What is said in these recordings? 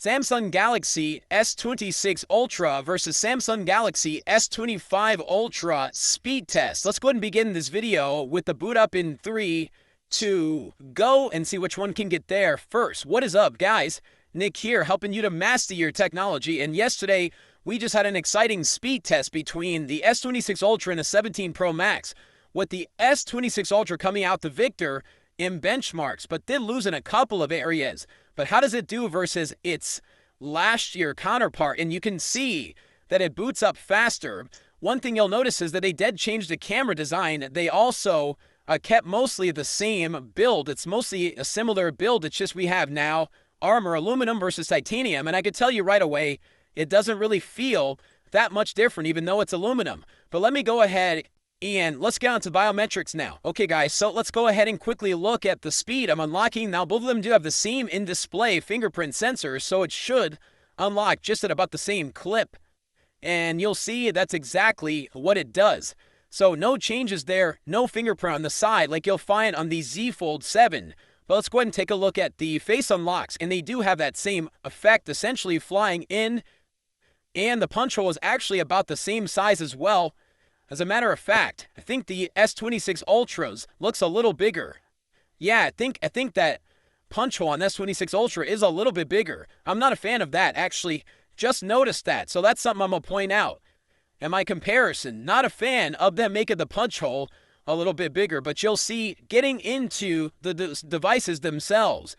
Samsung Galaxy S26 Ultra versus Samsung Galaxy S25 Ultra speed test. Let's go ahead and begin this video with the boot up in 3, 2, go, and see which one can get there first. What is up, guys? Nick here, helping you to master your technology. And yesterday, we just had an exciting speed test between the S26 Ultra and the 17 Pro Max, with the S26 Ultra coming out the victor in benchmarks, but did lose in a couple of areas. But how does it do versus its last year counterpart? And you can see that it boots up faster. One thing you'll notice is that they did change the camera design. They also kept mostly the same build. It's mostly a similar build. It's just we have now armor aluminum versus titanium. And I could tell you right away, it doesn't really feel that much different, even though it's aluminum. But let me go ahead and let's get on to biometrics now. Okay, guys, so let's go ahead and quickly look at the speed I'm unlocking. Now, both of them do have the same in-display fingerprint sensors, so it should unlock just at about the same clip. And you'll see that's exactly what it does. So no changes there, no fingerprint on the side like you'll find on the Z Fold 7. But let's go ahead and take a look at the face unlocks, and they do have that same effect, essentially flying in, and the punch hole is actually about the same size as well. As a matter of fact, I think the S26 Ultras looks a little bigger. Yeah, I think that punch hole on S26 Ultra is a little bit bigger. I'm not a fan of that, actually. Just noticed that, so that's something I'm going to point out. And my comparison, not a fan of them making the punch hole a little bit bigger, but you'll see getting into the devices themselves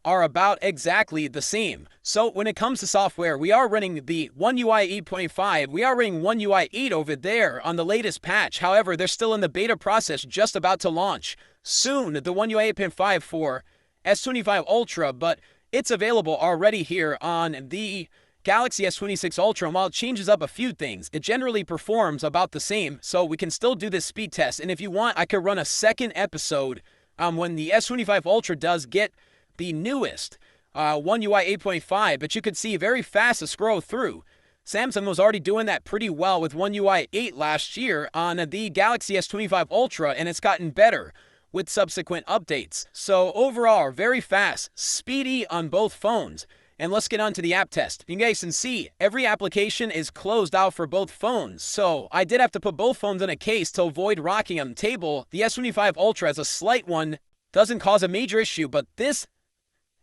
are about exactly the same. So when it comes to software, we are running the One UI 8.5. We are running One UI 8 over there on the latest patch. However, they're still in the beta process, just about to launch soon, the One UI 8.5 for S25 Ultra, but it's available already here on the Galaxy S26 Ultra, and while it changes up a few things, it generally performs about the same, so we can still do this speed test. And if you want, I could run a second episode when the S25 Ultra does get the newest One UI 8.5, but you could see very fast to scroll through. Samsung was already doing that pretty well with One UI 8 last year on the Galaxy S25 Ultra, and it's gotten better with subsequent updates. So overall, very fast, speedy on both phones. And let's get on to the app test. You guys can see every application is closed out for both phones. So I did have to put both phones in a case to avoid rocking on the table. The S25 Ultra has a slight one, doesn't cause a major issue, but this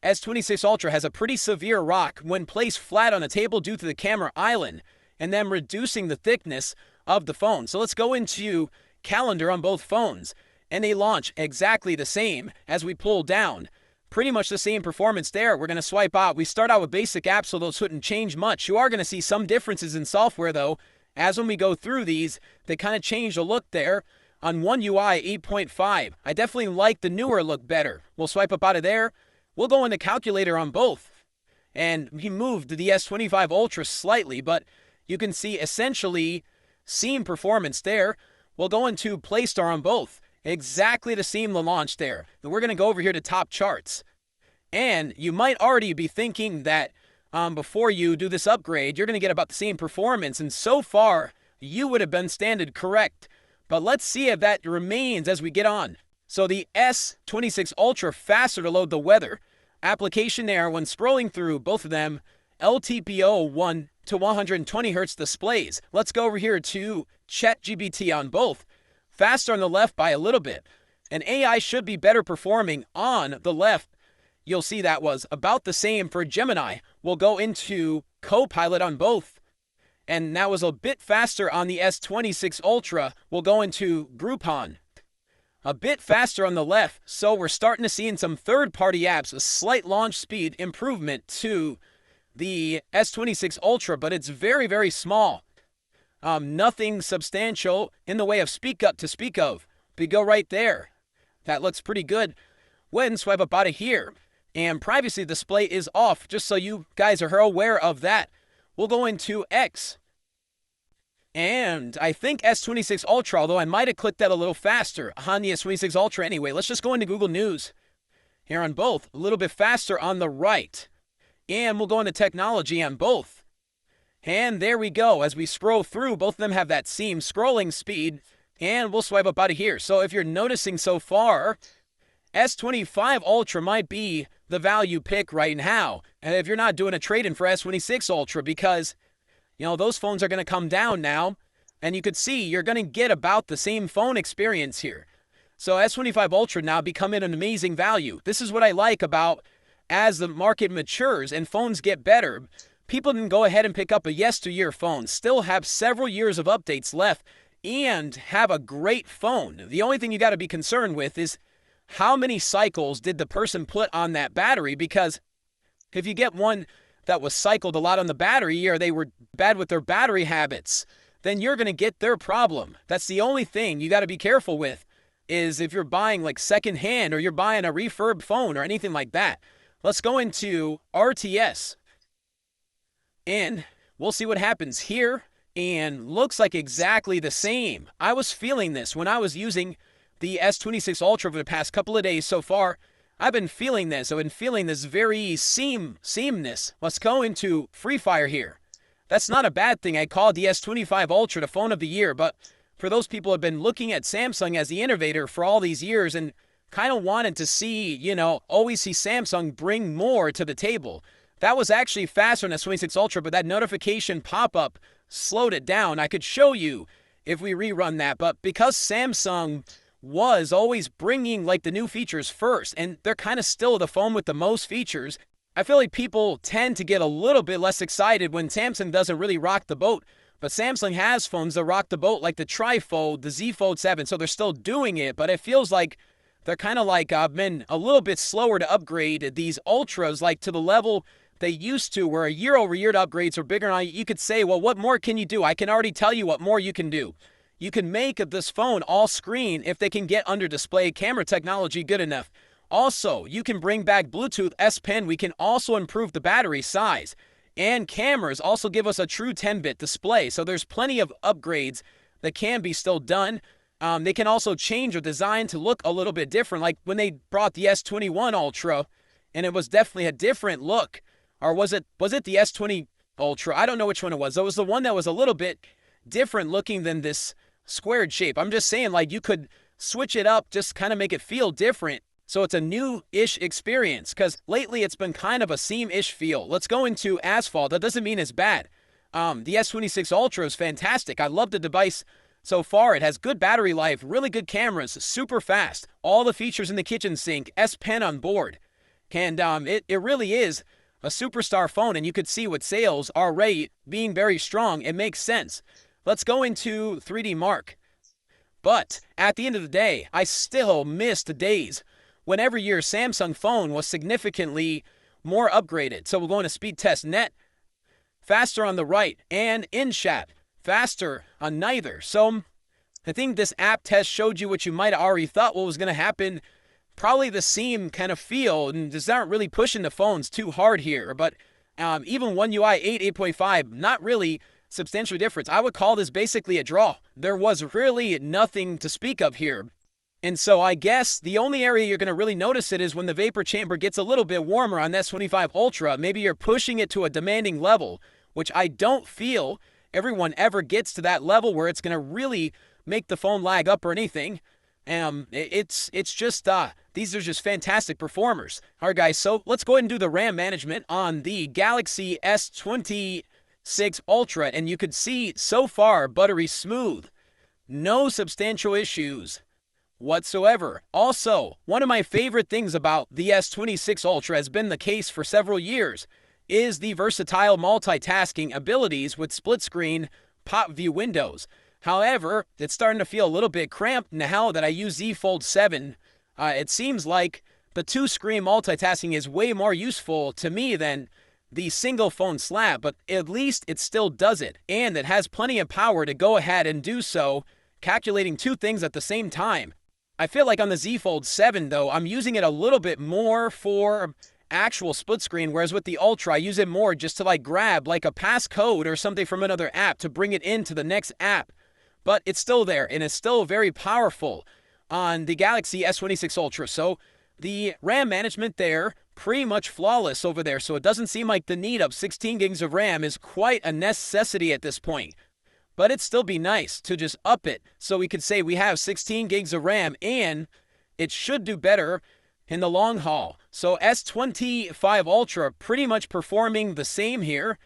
S26 Ultra has a pretty severe rock when placed flat on the table due to the camera island and then reducing the thickness of the phone. So let's go into calendar on both phones, and they launch exactly the same as we pull down. Pretty much the same performance there. We're going to swipe out. We start out with basic apps, so those wouldn't change much. You are going to see some differences in software, though, as when we go through these, they kind of change the look there on One UI 8.5. I definitely like the newer look better. We'll swipe up out of there. We'll go into calculator on both. And we moved the S25 Ultra slightly, but you can see essentially same performance there. We'll go into Play Store on both. Exactly the same launch there. And we're going to go over here to top charts. And you might already be thinking that before you do this upgrade, you're going to get about the same performance. And so far, you would have been standard correct. But let's see if that remains as we get on. So the S26 Ultra, faster to load the weather application there when scrolling through both of them, LTPO 1 to 120 Hz displays. Let's go over here to ChatGPT on both. Faster on the left by a little bit. And AI should be better performing on the left. You'll see that was about the same for Gemini. We'll go into Copilot on both. And that was a bit faster on the S26 Ultra. We'll go into Groupon. A bit faster on the left, so we're starting to see in some third-party apps a slight launch speed improvement to the S26 Ultra, but it's very, very small. Nothing substantial in the way of speak up to speak of. We go right there. That looks pretty good. When swipe up out of here, and privacy display is off, just so you guys are aware of that. We'll go into X. And I think S26 Ultra, although I might have clicked that a little faster on the S26 Ultra anyway. Let's just go into Google News here on both. A little bit faster on the right. And we'll go into technology on both. And there we go. As we scroll through, both of them have that same scrolling speed. And we'll swipe up out of here. So if you're noticing so far, S25 Ultra might be the value pick right now. And if you're not doing a trade-in for S26 Ultra, because, those phones are going to come down now, and you could see you're going to get about the same phone experience here. So S25 Ultra now becoming an amazing value. This is what I like about as the market matures and phones get better. People can go ahead and pick up a yesteryear phone, still have several years of updates left, and have a great phone. The only thing you got to be concerned with is how many cycles did the person put on that battery? Because if you get one that was cycled a lot on the battery, or they were bad with their battery habits, then you're going to get their problem. That's the only thing you got to be careful with, is if you're buying like secondhand or you're buying a refurb phone or anything like that. Let's go into RTS and we'll see what happens here. And looks like exactly the same. I was feeling this when I was using the S26 Ultra for the past couple of days so far. I've been feeling this. I've been feeling this very seamness. Let's go into Free Fire here. That's not a bad thing. I called the S25 Ultra the phone of the year, but for those people who have been looking at Samsung as the innovator for all these years and kind of wanted to see, always see Samsung bring more to the table. That was actually faster than S26 Ultra, but that notification pop-up slowed it down. I could show you if we rerun that, but because Samsung was always bringing like the new features first, and they're kind of still the phone with the most features, I feel like people tend to get a little bit less excited when Samsung doesn't really rock the boat. But Samsung has phones that rock the boat, like the Tri-Fold, the Z Fold 7, so they're still doing it, but it feels like they're kind of like been a little bit slower to upgrade these Ultras, like to the level they used to, where year-over-year upgrades are bigger. Now, you could say, well, what more can you do? I can already tell you what more you can do. You can make this phone all screen if they can get under display camera technology good enough. Also, you can bring back Bluetooth S Pen. We can also improve the battery size. And cameras also give us a true 10-bit display. So there's plenty of upgrades that can be still done. They can also change or design to look a little bit different. Like when they brought the S21 Ultra, and it was definitely a different look. Or was it the S20 Ultra? I don't know which one it was. It was the one that was a little bit different looking than this squared shape. I'm just saying, like, you could switch it up, just kind of make it feel different. So it's a new-ish experience, because lately it's been kind of a seam-ish feel. Let's go into Asphalt. That doesn't mean it's bad. The S26 Ultra is fantastic. I love the device so far. It has good battery life, really good cameras, super fast, all the features in the kitchen sink, S Pen on board. And it really is a superstar phone, and you could see with sales already being very strong, it makes sense. Let's go into 3D Mark. But at the end of the day, I still miss the days when every year Samsung phone was significantly more upgraded. So we're going to speed test net, faster on the right, and InChat, faster on neither. So I think this app test showed you what you might have already thought what was going to happen. Probably the same kind of feel, and just aren't really pushing the phones too hard here. But even One UI 8, 8.5, not really substantial difference. I would call this basically a draw. There was really nothing to speak of here. And so I guess the only area you're going to really notice it is when the vapor chamber gets a little bit warmer on S25 Ultra. Maybe you're pushing it to a demanding level, which I don't feel everyone ever gets to that level where it's going to really make the phone lag up or anything. It's just, these are just fantastic performers. All right, guys, so let's go ahead and do the RAM management on the Galaxy S26 Ultra, and you could see so far buttery smooth. No substantial issues whatsoever. Also, one of my favorite things about the S26 Ultra has been the case for several years is the versatile multitasking abilities with split screen pop view windows. However, it's starting to feel a little bit cramped now that I use Z Fold 7. It seems like the two-screen multitasking is way more useful to me than the single phone slab, but at least it still does it, and it has plenty of power to go ahead and do so, calculating two things at the same time. I feel like on the Z Fold 7, though, I'm using it a little bit more for actual split screen, whereas with the Ultra, I use it more just to like grab like a passcode or something from another app to bring it into the next app. But it's still there, and it's still very powerful on the Galaxy S26 Ultra. So the RAM management there, pretty much flawless over there. So it doesn't seem like the need of 16 gigs of RAM is quite a necessity at this point. But it'd still be nice to just up it so we could say we have 16 gigs of RAM, and it should do better in the long haul. So S25 Ultra pretty much performing the same here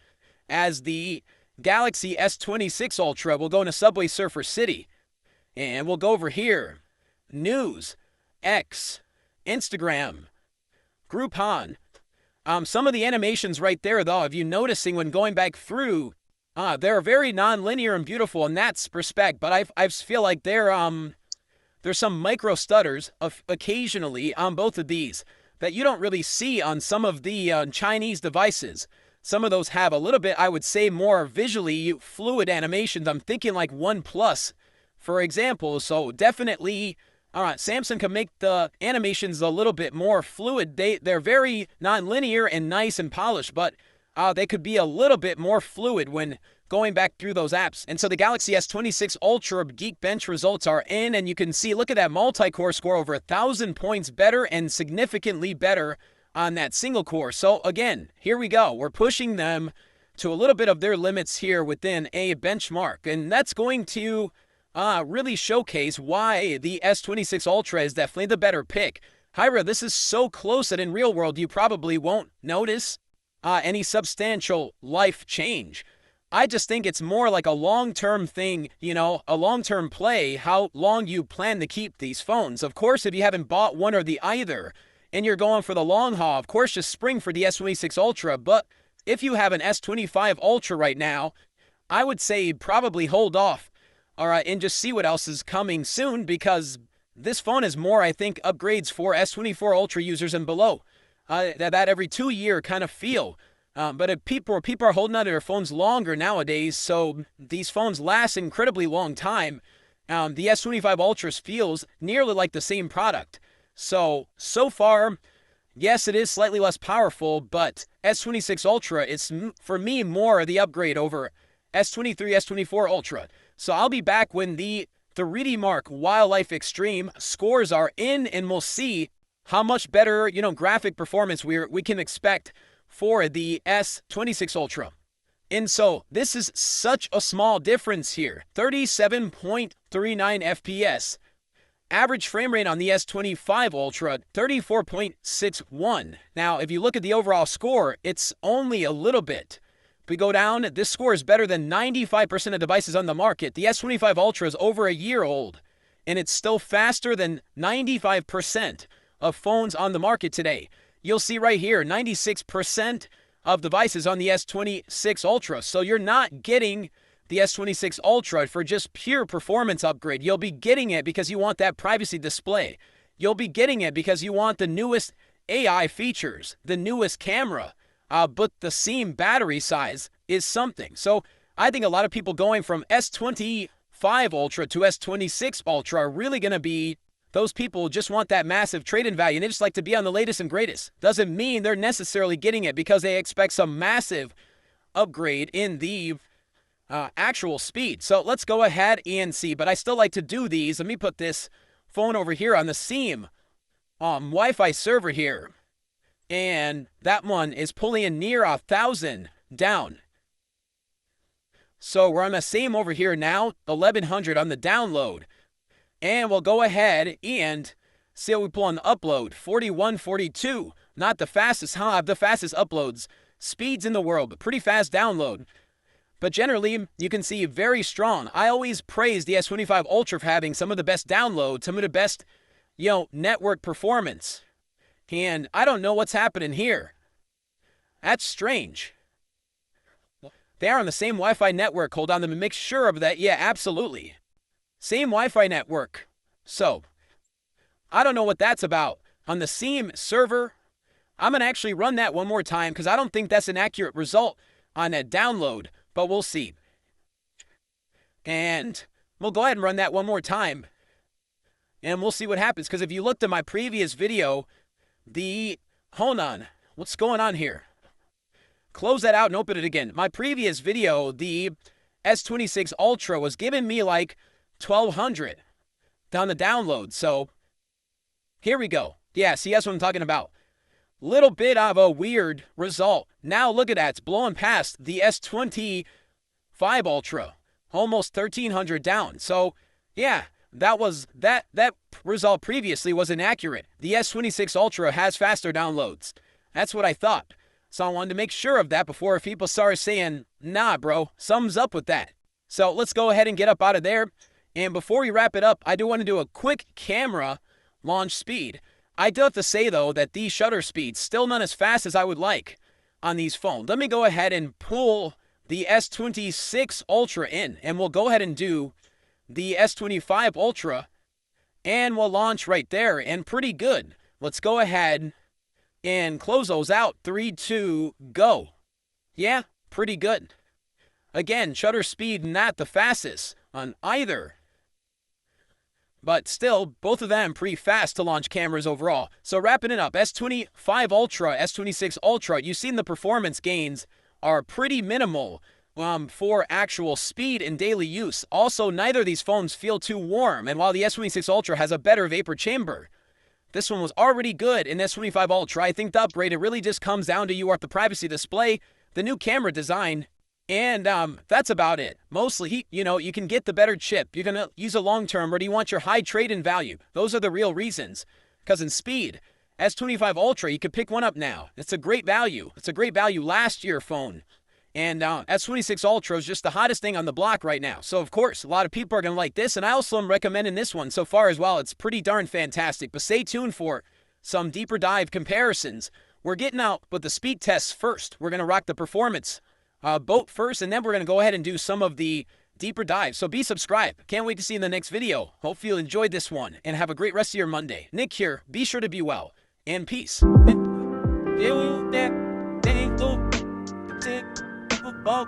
as the Galaxy S26 Ultra. We'll go into Subway Surfer City, and we'll go over here. News, X, Instagram, Groupon. Some of the animations right there, though, if you're noticing when going back through, they're very non-linear and beautiful in that respect, but I feel like there's some micro stutters occasionally on both of these that you don't really see on some of the Chinese devices. Some of those have a little bit, I would say, more visually fluid animations. I'm thinking like OnePlus, for example. So definitely, Samsung can make the animations a little bit more fluid. They're very non-linear and nice and polished, but they could be a little bit more fluid when going back through those apps. And so the Galaxy S26 Ultra Geekbench results are in, and you can see, look at that multi-core score, over 1,000 points better and significantly better on that single core. So again, here we go. We're pushing them to a little bit of their limits here within a benchmark, and that's going to really showcase why the S26 Ultra is definitely the better pick. Hyra, this is so close that in real world you probably won't notice any substantial life change. I just think it's more like a long-term thing, a long-term play, how long you plan to keep these phones. Of course, if you haven't bought one or the either, and you're going for the long haul, of course, just spring for the S26 Ultra. But if you have an S25 Ultra right now, I would say probably hold off, all right, and just see what else is coming soon, because this phone is more, I think, upgrades for S24 Ultra users and below. That every 2-year kind of feel. But if people are holding on to their phones longer nowadays, so these phones last an incredibly long time. The S25 Ultra feels nearly like the same product. So far, yes, it is slightly less powerful, but S26 Ultra is, for me, more the upgrade over S23, S24 Ultra. So I'll be back when the 3D Mark Wildlife Extreme scores are in, and we'll see how much better, graphic performance we can expect for the S26 Ultra. And so this is such a small difference here. 37.39 FPS. Average frame rate on the S25 Ultra, 34.61. Now, if you look at the overall score, it's only a little bit. If we go down, this score is better than 95% of devices on the market. The S25 Ultra is over a year old, and it's still faster than 95% of phones on the market today. You'll see right here, 96% of devices on the S26 Ultra. So you're not getting the S26 Ultra for just pure performance upgrade. You'll be getting it because you want that privacy display. You'll be getting it because you want the newest AI features, the newest camera, but the same battery size is something. So I think a lot of people going from S25 Ultra to S26 Ultra are really going to be those people who just want that massive trade-in value, and they just like to be on the latest and greatest. Doesn't mean they're necessarily getting it because they expect some massive upgrade in the actual speed. So let's go ahead and see, but I still like to do these. Let me put this phone over here on the Seam Wi-Fi server here, and that one is pulling in near 1,000 down. So we're on the same over here now, 1,100 on the download. And we'll go ahead and see what we pull on the upload. 4142. Not the fastest, the fastest uploads speeds in the world, but pretty fast download. But generally, you can see very strong. I always praise the S25 Ultra for having some of the best download, some of the best, network performance. And I don't know what's happening here. That's strange. They are on the same Wi-Fi network. Hold on, let me make sure of that. Yeah, absolutely. Same Wi-Fi network. So, I don't know what that's about. On the Seam server, I'm going to actually run that one more time because I don't think that's an accurate result on that download, but we'll see. And we'll go ahead and run that one more time, and we'll see what happens, because if you looked at my previous video, hold on, what's going on here? Close that out and open it again. My previous video, the S26 Ultra was giving me like 1,200 down the download. So here we go. Yeah, see, that's what I'm talking about. Little bit of a weird result. Now look at that. It's blowing past the S25 Ultra. Almost 1,300 down. So yeah, that result previously was inaccurate. The S26 Ultra has faster downloads. That's what I thought. So I wanted to make sure of that before people started saying, nah, bro, something's up with that. So let's go ahead and get up out of there. And before we wrap it up, I do want to do a quick camera launch speed. I do have to say, though, that these shutter speeds still not as fast as I would like on these phones. Let me go ahead and pull the S26 Ultra in, and we'll go ahead and do the S25 Ultra, and we'll launch right there, and pretty good. Let's go ahead and close those out. 3, 2, go. Yeah, pretty good. Again, shutter speed not the fastest on either, but still, both of them pretty fast to launch cameras overall. So wrapping it up, S25 Ultra, S26 Ultra, you've seen the performance gains are pretty minimal for actual speed and daily use. Also, neither of these phones feel too warm, and while the S26 Ultra has a better vapor chamber, this one was already good in S25 Ultra. I think the upgrade, it really just comes down to you are the privacy display, the new camera design, and that's about it. Mostly, you can get the better chip. You're going to use a long-term, or do you want your high trade-in value? Those are the real reasons. Because in speed, S25 Ultra, you could pick one up now. It's a great value. It's a great value last year phone. And S26 Ultra is just the hottest thing on the block right now. So, of course, a lot of people are going to like this. And I also am recommending this one so far as well. It's pretty darn fantastic. But stay tuned for some deeper dive comparisons. We're getting out with the speed tests first. We're going to rock the performance boat first. And then we're going to go ahead and do some of the deeper dives. So be subscribed. Can't wait to see you in the next video. Hope you enjoyed this one. And have a great rest of your Monday. Nick here. Be sure to be well. And peace. Ball.